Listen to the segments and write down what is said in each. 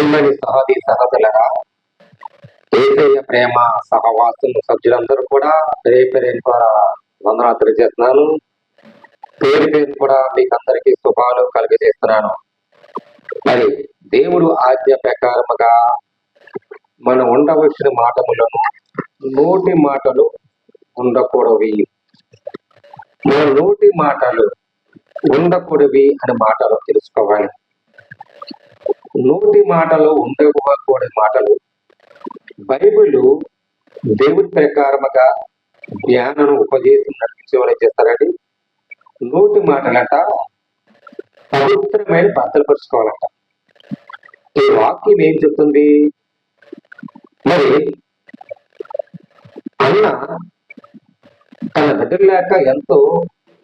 ప్రేమని సహది సహజలరా ఏకయ్య ప్రేమ సహవాసం సభ్యులందరూ కూడా పేరు ద్వారా వందనాలు తెలియజేస్తున్నాను. పేరు పేరు కూడా మీకు అందరికీ శుభాలు కలిగజేస్తున్నాను. మరి దేవుడు ఆజ్ఞ ప్రకారముగా మనం ఉండవలసిన మాటములను నోటి మాటలు ఉండకూడవి, మన నోటి మాటలు ఉండకూడవి అనే మాటలు తెలుసుకోవాలి. నోటి మాటలు ఉండకూడని మాటలు బైబిల్ దేవుడి ప్రకారముగా జ్ఞానం ఉపదేశం నడిపించేవాళ్ళు ఏం చేస్తారండి, నోటి మాటలంట పవిత్రమైన భద్రపరుచుకోవాలంట. ఈ వాక్యం ఏం చెప్తుంది? మరి అన్న తన బిడ్డలు లేక ఎంతో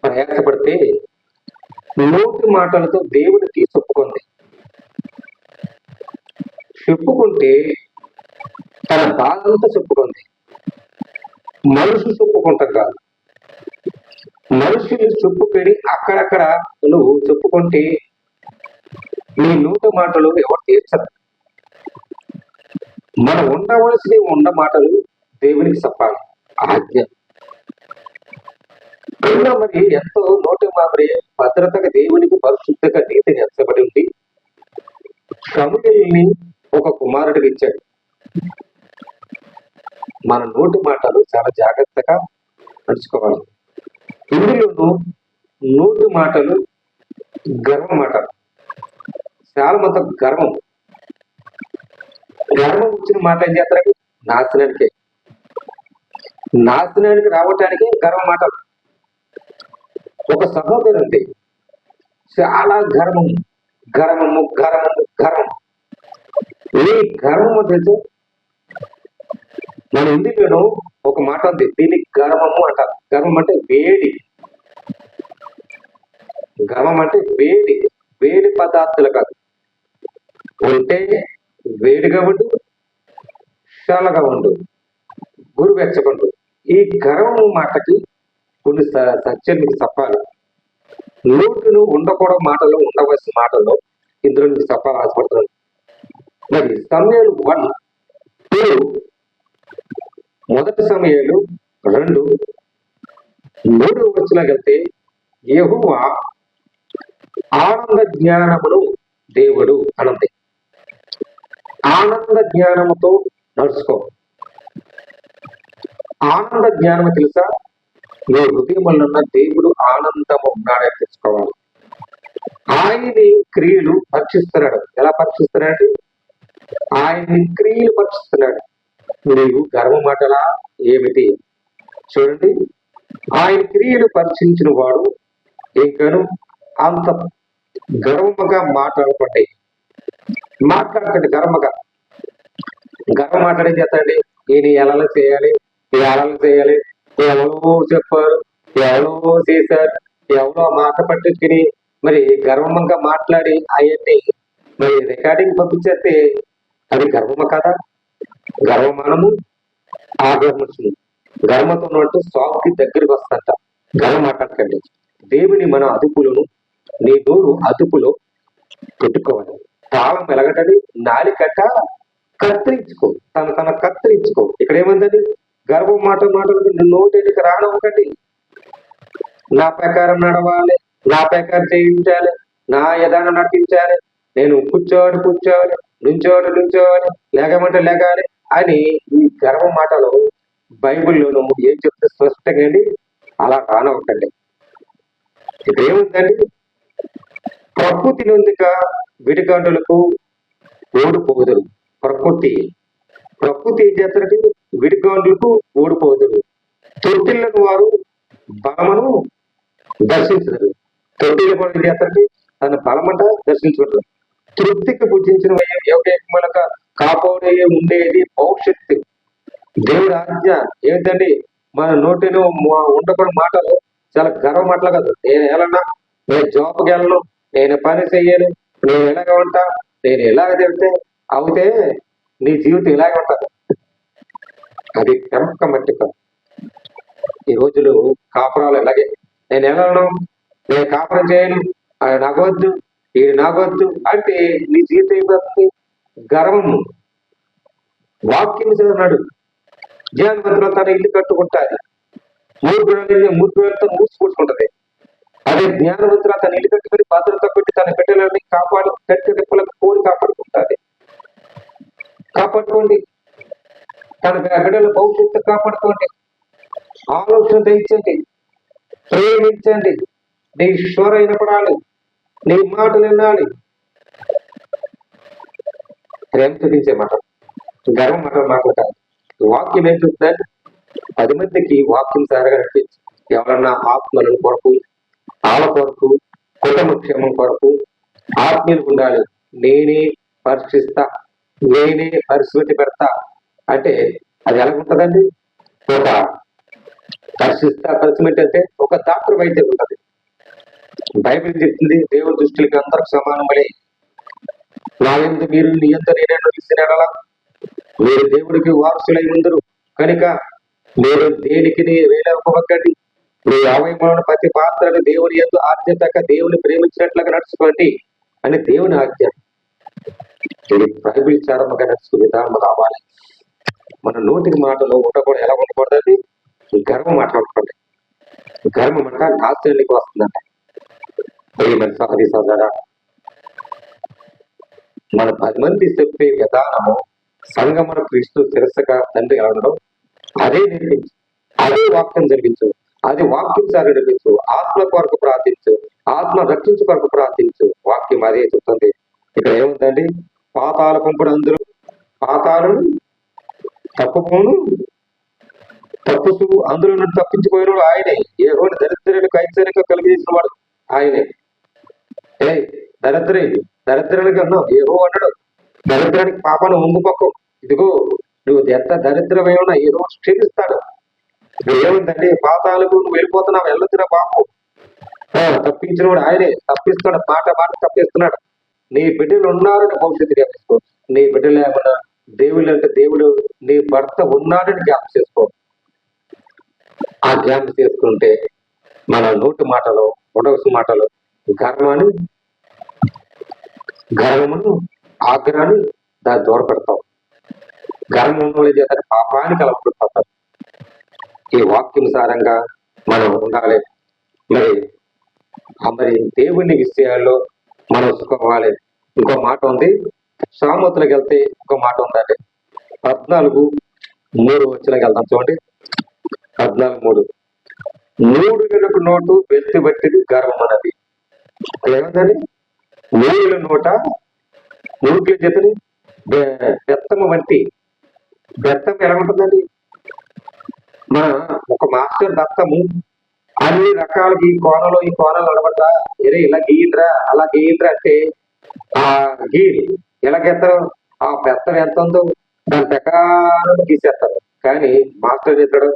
ప్రయాసపడితే నోటి మాటలతో దేవుడికి చెప్పుకుంటే తన బాధంతా చెప్పుకుంది. మనుషులు చెప్పుకుంటాం కాదు, మనుషులు చెప్పుకొని అక్కడక్కడ నువ్వు చెప్పుకుంటే నీ నోటి మాటలు ఎవరు తీర్చరు. మనం ఉండవలసిన మాటలు దేవునికి చెప్పాలి, ఆజ్ఞ. మరి ఎంతో నోటి మాదిరి భద్రతగా దేవునికి పరిశుద్ధంగా నీతిని ఎంచబడి ఉంది. సమూయేలుని ఒక కుమారుడికి ఇచ్చాడు. మన నోటి మాటలు చాలా జాగ్రత్తగా నడుచుకోవాలి. ఇందులోనూ నోటి మాటలు గర్వ మాటలు, చాలా మంది గర్వం వచ్చిన మాట ఏం చేస్తారంటే నాశనానికి రావటానికి గర్వ మాటలు. ఒక సహోదరు ఉంది, చాలా గర్వము. ఈ గర్వము తెలుసు. మన ఇందులోనూ ఒక మాట ఉంది, దీనికి గర్వము అంటారు. గర్వం అంటే వేడి. గర్వం అంటే వేడి పదార్థాలు కాదు. ఉంటే వేడిగా ఉండు, చల్లగా ఉండు, గురు వెచ్చకుండు. ఈ గర్వము మాటకి కొన్ని సత్యం మీకు చెప్పాలి. నోటును ఉండకూడదు మాటలు, ఉండవలసిన మాటల్లో ఇందులో మీకు చెప్పాలి ఆశపడుతున్నాను. మరి సమూయేలు 1:2, మొదటి సమూయేలు 2:3 వెళ్తే యెహోవా ఆనంద జ్ఞానమును దేవుడు అనంది. ఆనంద జ్ఞానముతో నడుచుకో. ఆనంద జ్ఞానము తెలుసా? నీ హృదయంలో ఉన్న దేవుడు ఆనందము ఉన్నాడని తెలుసుకోవాలి. ఆయన్ని క్రియలు పరీక్షిస్తున్నాడు. ఎలా పరీక్షిస్తున్నాడు? ఆయన్ని క్రియలు పరీక్షిస్తున్నాడు. నీవు గర్వ మాటలా ఏమిటి? చూడండి, ఆయన క్రియలు పరీక్షించిన వాడు ఇంకను అంత గర్వముగా మాట్లాడకండి. గర్వ మాట్లాడే చేస్తాండి. ఈయన ఎలా చేయాలి, ఎవరో చెప్పారు, ఎవరో చేశారు, ఎవరో మాట పట్టించుకుని మరి గర్వంగా మాట్లాడి అవన్నీ మరి రికార్డింగ్ పంపించేస్తే అది గర్వమ కదా? గర్వమానము ఆగర్మము. గర్వంతో ఉన్నట్టు సాగుకి దగ్గరికి వస్తుంట. గర్వం మాట్లాడకండి. దేవుని మన అదుపులను నీ నోరు అదుపులో పెట్టుకోవాలి. తాళం ఎలగటది నాలికట్ట కత్తిరించుకో, తన కత్తిరించుకో. ఇక్కడ ఏమందని? గర్వం మాటలు నోటికి రానవ్వకండి. నా ప్రకారం నడవాలి, నా ప్రకారం చేయించాలి, నా యథాన్ని నడిపించాలి, నేను కూర్చోవాలి, నుంచోవాలి, లేకమంటే లేకాలి అని ఈ గర్వ మాటలు బైబిల్లో ఏం చెప్తే స్పష్టంగా అండి, అలా రానవ్వకండి. ఇక్కడ ఏముందండి? ప్రకృతి నొందిక విడిగంటలకు ఓడిపోదురు. ప్రకృతి ఏం చేస్తారంటే విడిగంటలకు ఓడిపోదురు. తొట్టిల్లని వారు బలమును దర్శించరు. తొట్టిల్లు కూడా ఏం చేస్తారంటే తన బలమంట దర్శించుకుంటారు. తృప్తికి పూజించిన యోగేకములక కాపాడే ఉండేది భవిష్యత్తు. దేవుడి ఆజ్ఞ ఏమిటండి? మన నోటిలో ఉండకూడని మాటలు చాలా గర్వ మాటలు కాదు. నేను ఎలానా, నేను జాబ్కి వెళ్ళను, నేను పని చెయ్యను, నేను ఎలాగ ఉంటా, నేను ఎలాగ చెబితే అవుతే నీ జీవితం ఇలాగే ఉంటది. అది పెంపకం మట్టి కాదు. ఈ రోజులు కాపురాలు ఎలాగే, నేను వెళ్ళను, నేను కాపురం చేయను, నాకొద్దు, ఇది నాకొద్దు అంటే నీ జీవితం అయిపోతుంది. గర్వము. వాక్యం చదివినాడు, జ్ఞానవంతులు తన ఇల్లు కట్టుకుంటారు, మూర్ఖులతో మూసుకూర్చుకుంటది. అదే జ్ఞానవంతులు తన ఇల్లు కట్టుకుని భద్రత పెట్టి తన బిడ్డలని కట్టె రెప్పలకు కోరి కాపాడుకోండి. తన బిడ్డల భవిష్యత్తు కాపాడుకోండి. ఆలోచన తెచ్చింది, ప్రేమించండి. నీ షోర వినపడాలి, నీ మాటలు వినాలి. ప్రేమ చూపించే మాట, గర్వం మాటలు కాదు. వాక్యం ఏం చూస్తుందంటే 10 మందికి వాక్యం సారగా నడిపించి, ఎవరన్నా ఆత్మలను కొరకు, ఆల కొరకు, కుటుంబ క్షేమం కొరకు ఆత్మీయులు ఉండాలి. నేనే పరీక్షిస్తా, నేనే పరిశుభ్రత పెడతా అంటే అది ఎలా ఉంటదండి? ఒక పరిశుభ్రత అంటే ఒక డాక్టర్ వైద్యం ఉంటది. బైబిల్ చెప్తుంది, దేవుని దృష్టికి అందరికి సమానమలే. నా ఎందు మీరు నీ ఎంత నేనే నిలిచినలా మీరు దేవుడికి వారసులై ఉందరు కనుక మీరు దేనికి వేలవకండి. మీ అవయములను ప్రతి పాత్రను దేవుని ఎందు ఆజ్ఞతక దేవుని ప్రేమించినట్లుగా నడుచుకోండి అని దేవుని ఆజ్ఞ. ఇది బైబిల్ చారముగా నడుచుకునే విధానం రావాలి. మన నోటికి మాటలు ఉండకూడదు. ఎలా ఉండకూడదండి? గర్వం మాట్లాడుకోండి. గర్వం అంట నాశనానికి వస్తుందంట. సహది సోదరా, మన 10 మంది చెప్పే విధానము సంగమన క్రీస్తు శిరస్సుగా తండ్రి అనడం, అదే నిర్మించు, అదే వాక్యం జరిగించు, అది వాక్యం సార్ నడిపించు, ఆత్మ కొరకు ప్రార్థించు, ఆత్మ రక్షించు కొరకు ప్రార్థించు. వాక్యం అదే చెప్తుంది. ఇక్కడ ఏముందండి? పాతాల పంపుడు అందరూ పాతాలను తప్పుకోను తప్పుతూ అందులో నుండి తప్పించిపోయిన ఆయనే. ఏ రోజు దరిద్రులకు ఐశ్వర్యంగా కలిగజేసిన వాడు ఆయనే. దరిద్రులకి అన్నావు, ఏ రో అన్నాడు, దరిద్రానికి పాపను ముందుపక్కం. ఇదిగో నువ్వు ఎంత దరిద్రమైనా ఈ రోజు క్షమిస్తాడు. ఏముందండి? పాతాలకు నువ్వు వెళ్ళిపోతున్నావు, వెళ్ళొచ్చిన పాపం. తప్పించిన వాడు ఆయనే, తప్పిస్తున్నాడు. మాట తప్పిస్తున్నాడు. నీ బిడ్డలు ఉన్నారని భవిష్యత్తు జ్ఞాపించుకో. నీ బిడ్డలు ఏమన్నా దేవుళ్ళు అంటే దేవుడు నీ భర్త ఉన్నాడని జ్ఞాపం చేసుకో. ఆ జ్ఞాపం చేసుకుంటే మన నోటి మాటలు, పొడవసు మాటలు గర్వమును ఆగ్రహాన్ని దాన్ని దూరపెడతాం. గర్వం చేత పాపానికి అలవాటు. ఈ వాక్యానుసారంగా మనం ఉండాలి. మరి దేవుని విషయాల్లో మనం సుఖవాలి. ఇంకో మాట ఉంది, సామర్థులకు వెళ్తే ఇంకో మాట ఉందండి. 14:3 వచ్చినకి వెళ్తాం చూడండి. 14:3 మూడు వెనుక నోటు వెళ్తి బట్టిది గర్వం అన్నది. ఏమందండి? మూడుల నోట మూడుల చేతని బెత్తము వంటి. బెత్తం ఎలా ఉంటుందండి? మన ఒక మాస్టర్ దత్తము అన్ని రకాలకి ఈ కోణాలు అనబడ్డా, ఇలా గీయండ్రా అలా గీయండ్రా అంటే ఆ గీరు ఎలా గీస్తారు? ఆ బెత్తం ఎంత ఉందో దాని ప్రకారం గీసేస్తారు. కానీ మాస్టర్ చేస్తాడు,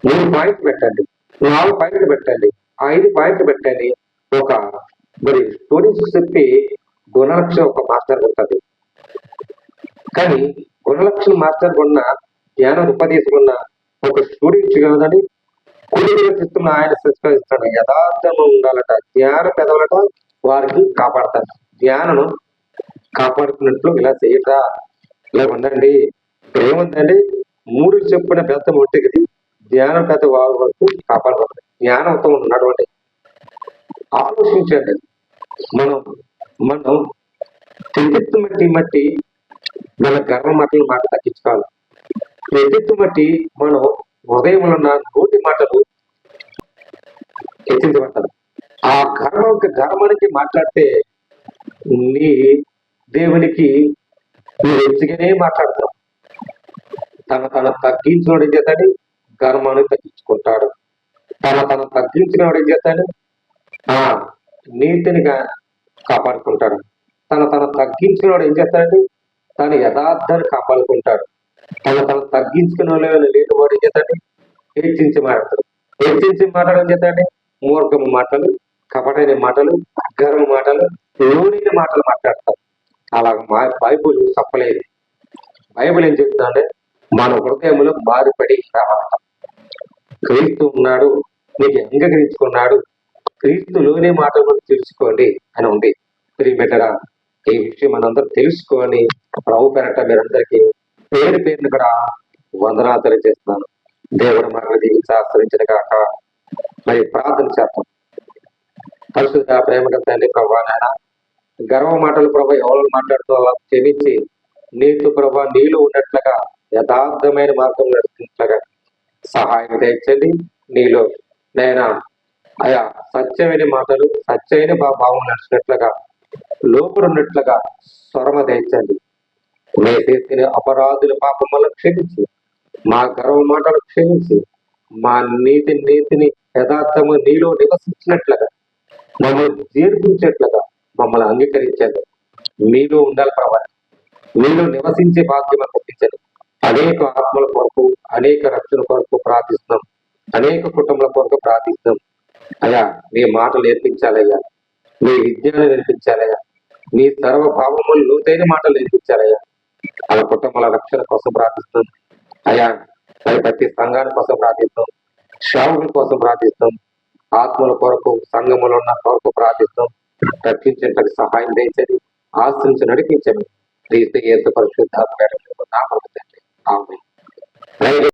3 పాయింట్లు పెట్టండి, 4 పాయింట్లు పెట్టండి, 5 పాయింట్లు పెట్టండి. ఒక మరి స్టూడెంట్స్ చెప్పి గుణలక్షణం ఒక మాస్టర్ ఉంటుంది. కానీ గుణలక్షణ మాస్టర్ కొన్న జ్ఞానం ఉపదేశం ఒక స్టూడెంట్స్ కదండి, కుటుంబ ఆయన శిస్తాడు. యథార్థము ఉండాలట, జ్ఞానం పెదవులట వారికి కాపాడతారు. జ్ఞానం కాపాడుకున్నట్లు ఇలా చేయటా, ఇలా ఉండండి. ఏముందండి? 3 చెప్పిన పెద్ద ఒట్టి కదా, జ్ఞానం పెద్ద వరకు కాపాడబడతారు. జ్ఞానంతో ఉన్నటువంటి ఆలోచించండి. మనం తెగెత్తు మట్టి మన గర్వ మాట తగ్గించుకోవాలి. తెగెత్తు మట్టి మనం హృదయంలో ఉన్న నోటి మాటలు హెచ్చించబడతారు. ఆ గర్వానికి మాట్లాడితే నీ దేవునికి నువ్వు హెచ్చుగానే మాట్లాడతావు. తన తగ్గించినోడు ఏం చేస్తాడు? గర్వాన్ని తగ్గించుకుంటాడు. తన తగ్గించినవాడు ఏం చేస్తాడు? నీతినిగా కాపాడుకుంటాడు. తన తగ్గించినవాడు ఏం చేస్తాడండి? తన యథార్థాన్ని కాపాడుకుంటాడు. తన తగ్గించుకున్న లేని వాడు ఏం చేస్తాడు? హెచ్చించి మాట్లాడతాడు. హెచ్చించి మాట్లాడడం చేస్తాడు మూర్ఖము మాటలు, కపటైన మాటలు, గర్వ మాటలు, లోని మాటలు మాట్లాడతారు. అలా బైబుల్ చెప్పలేదు. బైబుల్ ఏం చెప్తుందంటే మన హృదయంలో మారుపడి రావాలట. క్రీస్తు ఉన్నాడు, మీకు అంగీకరించుకున్నాడు, క్రీస్తులోనే మాటలు తెలుసుకోండి అని ఉంది. ప్రియమిత్రుడా, ఈ విషయం మనందరూ తెలుసుకొని ప్రభు పేరట మీరందరికీ పేరు పేరును కూడా వందనాలు తెలియజేస్తున్నాను. దేవుడు మనల్ని దీనికి ఆశ్రయించిన కాక. మరి ప్రార్థన చేద్దాం. పరిశుద్ధ ప్రేమ తండ్రి ప్రభా, నాయన గర్వ మాటలు ప్రభా ఎవరు మాట్లాడుతూ అలా క్షమించి నీతో ప్రభా నీలో ఉన్నట్లుగా యథార్థమైన మార్గం నడుస్తున్నట్లుగా సహాయం తెచ్చండి. నీలో నేను ఆయా సత్యమైన మాటలు సత్యమైన భావం నడిచినట్లుగా లోపడున్నట్లుగా స్వరమ తెచ్చండి. మే చేసిన అపరాధుల పాపం వల్ల క్షమించి మా గర్వ మాటలు క్షమించి మా నీతిని యథార్థము నీలో నివసించినట్లుగా మమ్మల్ని జీర్పించేట్లుగా మమ్మల్ని అంగీకరించండి. మీలో ఉండాలి ప్రభావం, మీలో నివసించే భాగ్యం పంపించండి. అనేక ఆత్మల కొరకు అనేక రక్షణ కొరకు ప్రార్థిస్తున్నాం. అనేక కుటుంబాల కొరకు ప్రార్థిస్తున్నాం. అయ్యా మీ మాటలు నేర్పించాలయ్యా, మీ విజ్ఞానం నేర్పించాలయ్యా, మీ సర్వభావములు లోతైన మాటలు నేర్పించాలయ్యా. వాళ్ళ కుటుంబాల రక్షణ కోసం ప్రార్థిస్తాం అయ్యా. మరి ప్రతి సంఘాని కోసం ప్రార్థిస్తాం, సేవకుల కోసం ప్రార్థిస్తాం, ఆత్మల కొరకు సంఘములో ఉన్న కొరకు ప్రార్థిస్తాం. రక్షించడానికి సహాయం చేయించండి, ఆశ్రయించి నడిపించండి. క్రీస్తు యేసు పరిశుద్ధాత్మ నామమున తండ్రి. ఆమేన్.